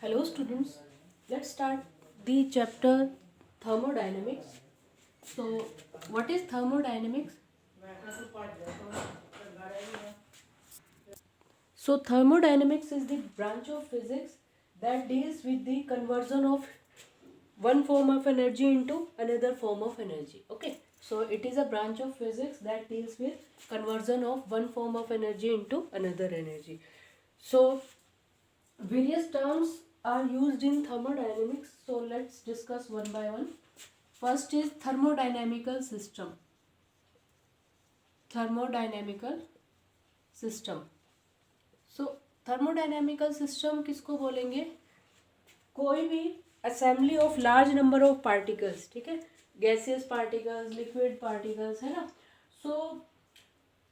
Hello students, let's start the chapter thermodynamics. So what is thermodynamics? So thermodynamics is the branch of physics that deals with the conversion of one form of energy into another form of energy. Okay, so it is a branch of physics that deals with conversion of one form of energy into another energy. So various terms are used in thermodynamics, so let's discuss one by one. First is thermodynamical system. Thermodynamical system. So thermodynamical system किसको बोलेंगे? कोई भी assembly of large number of particles, ठीक है, gaseous particles, liquid particles, है ना. सो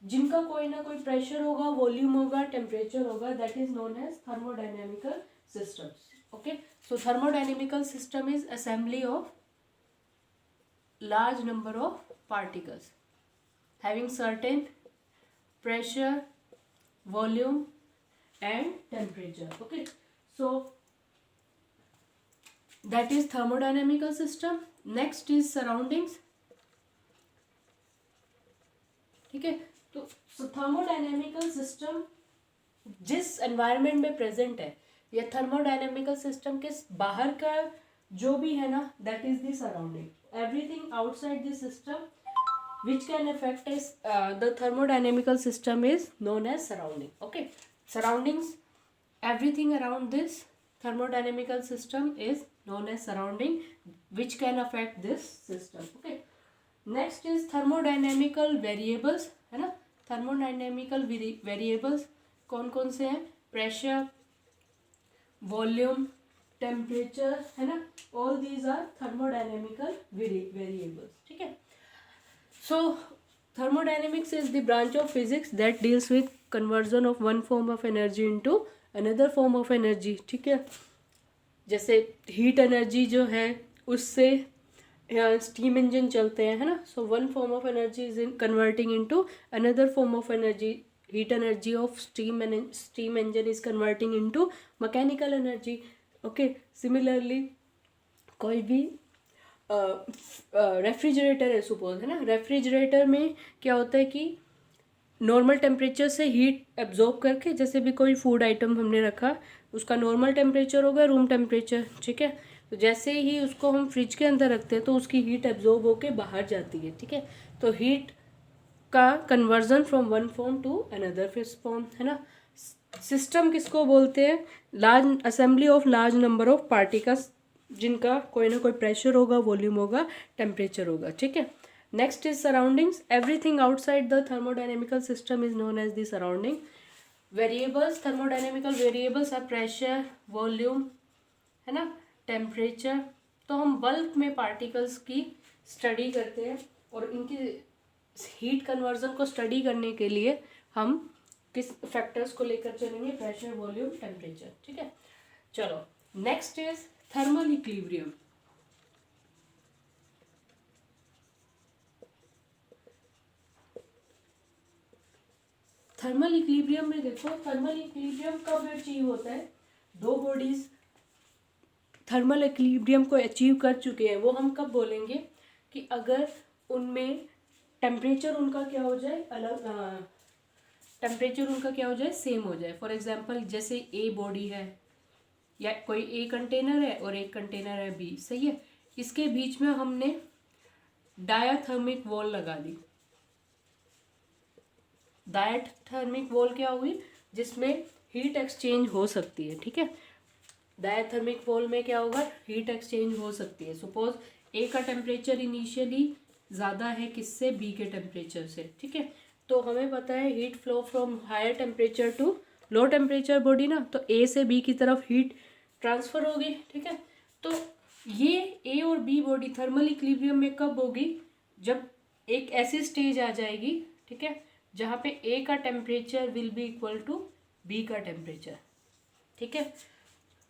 जिनका कोई ना कोई प्रेशर होगा, वॉल्यूम होगा, टेम्परेचर होगा, that is known as thermodynamical systems. Okay, so thermodynamical system is assembly of large number of particles having certain pressure, volume and temperature. Okay, so that is thermodynamical system. Next is surroundings. ठीक है, तो thermodynamical system जिस environment में present है, या thermodynamical system के बाहर का जो भी है ना, that is the surrounding. Everything outside the system which can affect is the thermodynamical system is known as surrounding. Okay, surroundings, everything around this thermodynamical system is known as surrounding which can affect this system. Okay, next is thermodynamical variables, है ना. thermodynamical variables कौन कौन से हैं? Pressure, volume, temperature, है ना. All these are thermodynamical variables. ठीक है. So thermodynamics is the branch of physics that deals with conversion of one form of energy into another form of energy. ठीक है, जैसे हीट एनर्जी जो है उससे स्टीम इंजन चलते हैं, है ना. So one form of energy is in converting into another form of energy. Heat energy of steam engine is converting into mechanical energy. Okay, similarly कोई भी रेफ्रिजरेटर है सपोज, है ना. रेफ्रिजरेटर में क्या होता है कि नॉर्मल टेम्परेचर से हीट एब्जॉर्ब करके, जैसे भी कोई फूड आइटम हमने रखा, उसका नॉर्मल टेम्परेचर होगा रूम टेम्परेचर. ठीक है, तो जैसे ही उसको हम फ्रिज के अंदर रखते हैं तो उसकी हीट एब्जॉर्ब होके बाहर जाती है. ठीक है, तो हीट का conversion from one form to another form, है ना. सिस्टम किसको बोलते हैं? Large assembly of large number of particles जिनका कोई ना कोई प्रेशर होगा, वॉल्यूम होगा, टेम्परेचर होगा. ठीक है. Next is surroundings. Everything outside the thermodynamical system is known as the surrounding. Variables, thermodynamical variables are pressure, volume, है ना, टेम्परेचर. तो हम बल्क में पार्टिकल्स की स्टडी करते हैं और इनकी हीट कन्वर्जन को स्टडी करने के लिए हम किस फैक्टर्स को लेकर चलेंगे? Pressure, volume, temperature. ठीक है, चलो. Next is thermal equilibrium. Thermal equilibrium में देखो, थर्मल इक्विलिब्रियम कब अचीव होता है? दो बॉडीज थर्मल इक्विलिब्रियम को अचीव कर चुके हैं, वो हम कब बोलेंगे? कि अगर उनमें टेम्परेचर उनका क्या हो जाए, अलग टेम्परेचर उनका क्या हो जाए, सेम हो जाए. फॉर एग्जांपल जैसे ए बॉडी है, या कोई ए कंटेनर है और एक कंटेनर है बी. सही है, इसके बीच में हमने डायाथर्मिक वॉल लगा दी. डायाथर्मिक वॉल क्या हुई? जिसमें हीट एक्सचेंज हो सकती है. ठीक है, डायाथर्मिक वॉल में क्या होगा? हीट एक्सचेंज हो सकती है. सपोज ए का टेम्परेचर इनिशियली ज़्यादा है किससे? बी के टेम्परेचर से. ठीक है, तो हमें पता है heat flow from higher temperature to low temperature body ना, तो ए से बी की तरफ हीट ट्रांसफ़र होगी. ठीक है, तो ये ए और बी बॉडी थर्मल इक्विलिब्रियम में कब होगी? जब एक ऐसी स्टेज आ जाएगी, ठीक है, जहाँ पे ए का temperature will be equal to B का टेम्परेचर. ठीक है,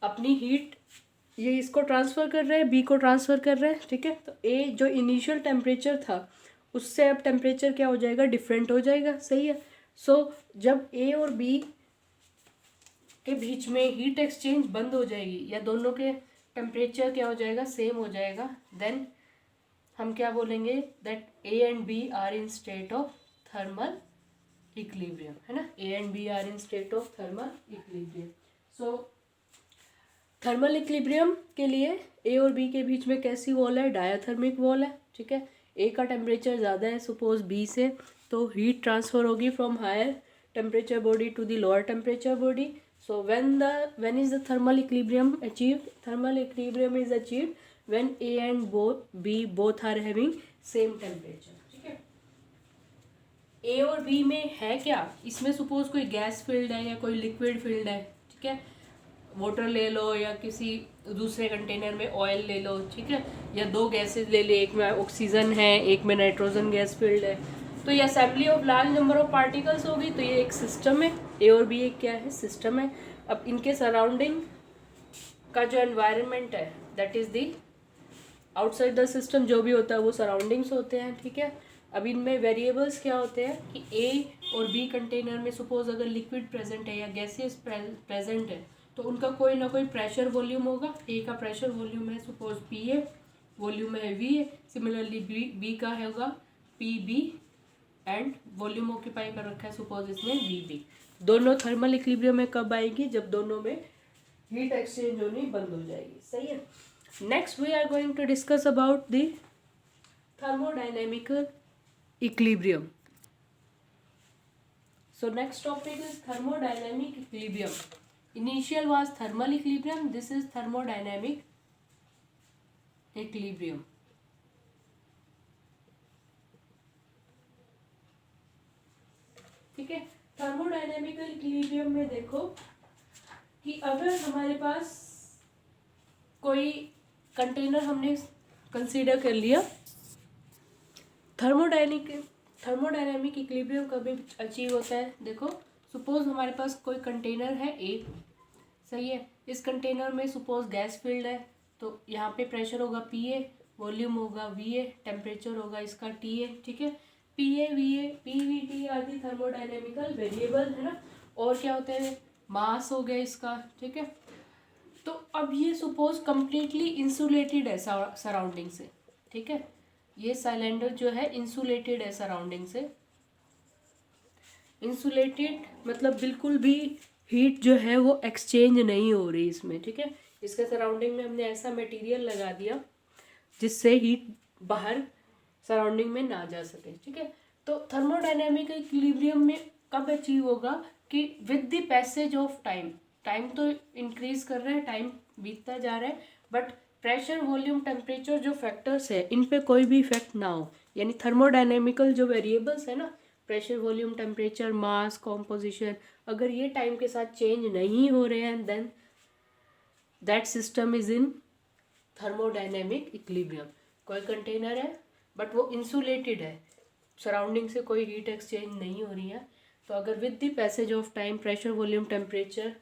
अपनी हीट ये इसको ट्रांसफ़र कर रहे हैं, बी को ट्रांसफ़र कर रहे हैं. ठीक है, तो ए जो इनिशियल टेम्परेचर था उससे अब टेम्परेचर क्या हो जाएगा? डिफरेंट हो जाएगा. सही है. सो जब ए और बी के बीच में हीट एक्सचेंज बंद हो जाएगी या दोनों के टेम्परेचर क्या हो जाएगा, सेम हो जाएगा, देन हम क्या बोलेंगे, that A and B are in state of thermal equilibrium, है ना, A and B are in state of thermal equilibrium. So thermal equilibrium के लिए ए और बी के बीच में कैसी वॉल है, डायाथर्मिक वॉल है, ठीक है। ए का टेम्परेचर ज़्यादा है सपोज बी से, तो हीट ट्रांसफर होगी from higher temperature body to the lower temperature body. So when is the thermal equilibrium achieved? Thermal equilibrium is achieved when A and B both are having same temperature, ठीक है। ए और B में है क्या, इसमें suppose कोई gas field है या कोई लिक्विड फील्ड है, ठीक है, वाटर ले लो या किसी दूसरे कंटेनर में ऑयल ले लो, ठीक है, या दो गैसेज ले ले, एक में ऑक्सीजन है एक में नाइट्रोजन गैस फील्ड है, तो ये assembly of large number of particles होगी, तो ये एक सिस्टम है, ए और बी एक क्या है, सिस्टम है। अब इनके सराउंडिंग का जो एनवायरनमेंट है that is the outside the system, जो भी होता है वो सराउंडिंग्स होते हैं, ठीक है। अब इनमें वेरिएबल्स क्या होते हैं कि ए और बी कंटेनर में सपोज अगर लिक्विड प्रेजेंट है या गैसेस प्रेजेंट है तो उनका कोई ना कोई प्रेशर वॉल्यूम होगा। ए का प्रेशर वॉल्यूम है सपोज पी ए, वॉल्यूम है वी ए, सिमिलरली बी का होगा P B and volume occupy कर रखा है सपोज इसमें वी बी। दोनों थर्मल इक्विलिब्रियम में कब आएगी, जब दोनों में हीट एक्सचेंज होनी बंद हो जाएगी, सही है। Next we are going to discuss about the thermodynamical equilibrium. So next topic is thermodynamic equilibrium. Initial was thermal equilibrium, this is thermodynamic equilibrium. ठीक है, थर्मोडायनेमिकल इक्विलिब्रियम में देखो कि अगर हमारे पास कोई कंटेनर हमने कंसीडर कर लिया, थर्मोडायनेमिक इक्विलिब्रियम कभी अचीव होता है, देखो सपोज हमारे पास कोई कंटेनर है ए, सही है, इस कंटेनर में सपोज गैस फील्ड है, तो यहाँ पे प्रेशर होगा पी ए, वॉल्यूम होगा वी ए, टेम्परेचर होगा इसका टी ए, ठीक है। P A V A P V T are the thermodynamical variable, है ना, और क्या होते हैं, मास हो गया इसका, ठीक है। तो अब ये सपोज कंप्लीटली इंसुलेटेड है सराउंडिंग से, ठीक है, ये सिलेंडर जो है इंसुलेटेड है सराउंडिंग से। इंसुलेटेड मतलब बिल्कुल भी हीट जो है वो एक्सचेंज नहीं हो रही इसमें, ठीक है। इसके सराउंडिंग में हमने ऐसा मटेरियल लगा दिया जिससे हीट बाहर सराउंडिंग में ना जा सके, ठीक है। तो थर्मोडायनेमिकल इक्विलिब्रियम में कब अचीव होगा कि with the passage of time, time तो इंक्रीज कर रहा है, टाइम बीतता जा रहा है, बट प्रेशर वॉल्यूम टेम्परेचर जो फैक्टर्स है इन पे कोई भी इफेक्ट ना हो, यानी थर्मोडायनेमिकल जो वेरिएबल्स है ना, प्रेशर वॉल्यूम टेम्परेचर मास कॉम्पोजिशन, अगर ये टाइम के साथ चेंज नहीं हो रहे हैं then that system is in thermodynamic equilibrium. कोई कंटेनर है बट वो इंसुलेटेड है, सराउंडिंग से कोई हीट एक्सचेंज नहीं हो रही है, तो अगर with the passage of time pressure volume temperature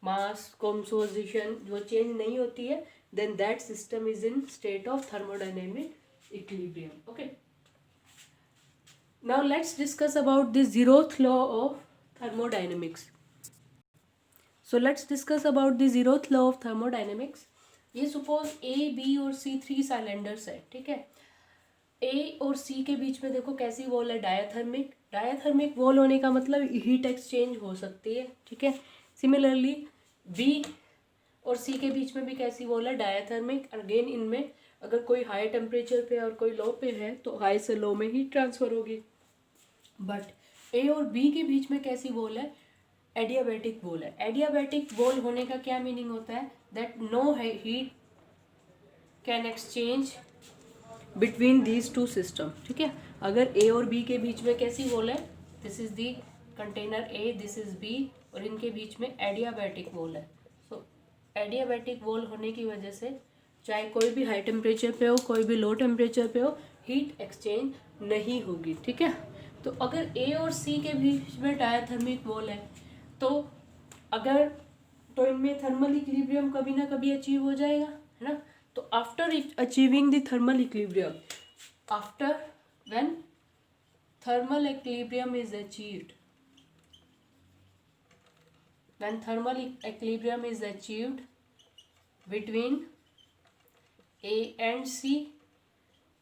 mass composition वो चेंज नहीं होती है, then that system is in state of thermodynamic equilibrium. Okay, now let's discuss about the zeroth law of thermodynamics. So let's discuss about the zeroth law of thermodynamics. ये suppose A, B और C 3 cylinders है, ठीक है। A और C के बीच में देखो कैसी वॉल है, डायाथर्मिक। डायाथर्मिक वॉल होने का मतलब हीट एक्सचेंज हो सकती है, ठीक है। सिमिलरली B और सी के बीच में भी कैसी वॉल है, डायाथर्मिक। अगेन इनमें अगर कोई हाई टेम्परेचर पे और कोई लो पे है तो हाई से लो में हीट ट्रांसफर होगी। बट ए और बी के बीच में कैसी वॉल है, एडियाबैटिक वॉल है। एडियाबैटिक वॉल होने का क्या मीनिंग होता है, that no heat can exchange between these two system, ठीक है। अगर ए और बी के बीच में कैसी वॉल है, this is the container A, this is B, और इनके बीच में एडियाबैटिक वॉल है। एडियाबैटिक वॉल होने की वजह से चाहे कोई भी हाई टेम्परेचर पे हो कोई भी लो टेम्परेचर पे हो हीट एक्सचेंज नहीं होगी, ठीक है। तो अगर ए और सी के बीच में डायाथर्मिक वॉल है तो अगर तो इनमें थर्मल इक्विलिब्रियम कभी ना कभी अचीव हो जाएगा, है ना। तो after achieving the thermal equilibrium, after when thermal equilibrium is achieved, when thermal equilibrium is achieved between A and C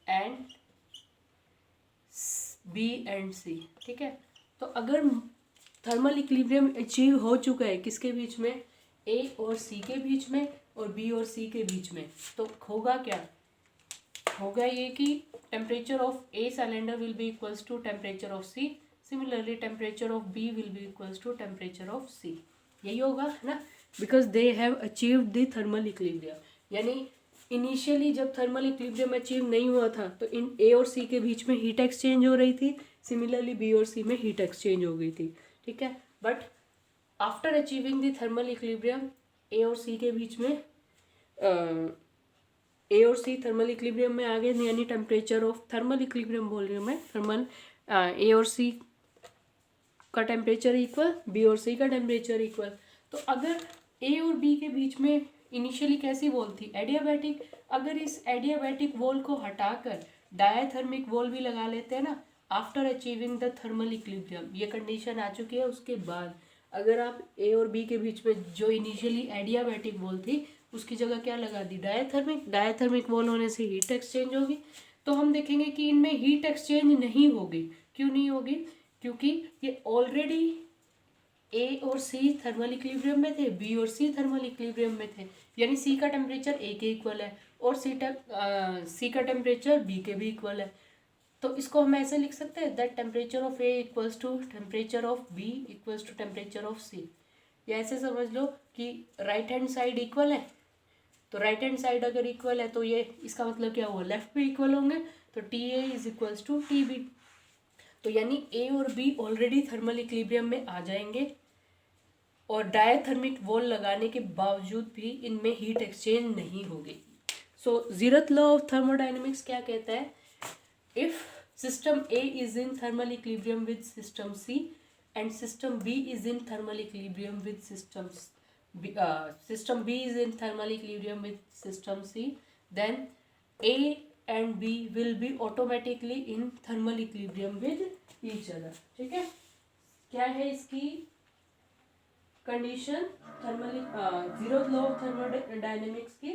and B and C, ठीक है। तो अगर थर्मल इक्विलिब्रियम अचीव हो चुका है किसके बीच में, A और C के बीच में और B और C के बीच में, तो होगा क्या, होगा ये कि temperature of A cylinder will be equals to temperature of C, similarly temperature of B will be equals to temperature of C, यही होगा है ना, because they have achieved the thermal equilibrium. यानी इनिशियली जब थर्मल इक्विलिब्रियम अचीव नहीं हुआ था तो इन A और C के बीच में हीट एक्सचेंज हो रही थी, सिमिलरली B और C में हीट एक्सचेंज हो गई थी, ठीक है। But after achieving the thermal equilibrium A और C के बीच में A और C थर्मल इक्विलिब्रियम में आ गए, यानी टेम्परेचर ऑफ थर्मल इक्विलिब्रियम बोल रही हूँ मैं, थर्मल A और C का टेम्परेचर इक्वल, B और C का टेम्परेचर इक्वल। तो अगर A और B के बीच में इनिशियली कैसी वॉल थी, एडियाबैटिक, अगर इस एडियाबैटिक वॉल को हटाकर डायथर्मिक वॉल भी लगा लेते हैं ना after achieving the thermal equilibrium, ये कंडीशन आ चुकी है, उसके बाद अगर आप A और B के बीच में जो इनिशियली एडियाबैटिक वॉल थी उसकी जगह क्या लगा दी, डायथर्मिक वॉल होने से हीट एक्सचेंज होगी। तो हम देखेंगे कि इनमें हीट एक्सचेंज नहीं होगी, क्यों नहीं होगी, क्योंकि ये ऑलरेडी A और C थर्मल इक्विलिब्रियम में थे, B और C थर्मल इक्विलिब्रियम में थे, यानी C का टेम्परेचर A के इक्वल है और C का टेम्परेचर B के भी इक्वल है। तो इसको हम ऐसे लिख सकते हैं that temperature of A equals to temperature of B equals to temperature of C, या ऐसे समझ लो कि राइट हैंड साइड इक्वल है, तो राइट हैंड साइड अगर इक्वल है तो ये इसका मतलब क्या हुआ, लेफ्ट भी इक्वल होंगे, तो TA is equals to TB। तो यानी A और B ऑलरेडी थर्मल इक्विलिब्रियम में आ जाएंगे और डायथर्मिक वॉल लगाने के बावजूद भी इनमें हीट एक्सचेंज नहीं होगी। सो ज़ीरथ लॉ ऑफ थर्मोडायनेमिक्स क्या कहता है, if system A is in thermal equilibrium with system C and system B is in thermal equilibrium with system B is in thermal equilibrium with system C, then A and B will be automatically in thermal equilibrium with each other, ठीक है। क्या है इसकी condition, thermal zeroth law of thermodynamics की,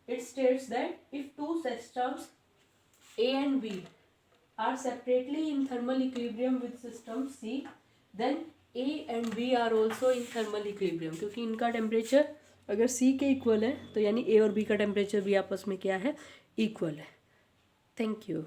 it states that if two systems A and B are separately in thermal equilibrium with system C, then A and B are also in thermal equilibrium, क्योंकि इनका temperature अगर C के equal है तो यानी A और B का temperature भी आपस में क्या है, इक्वल है। Thank you.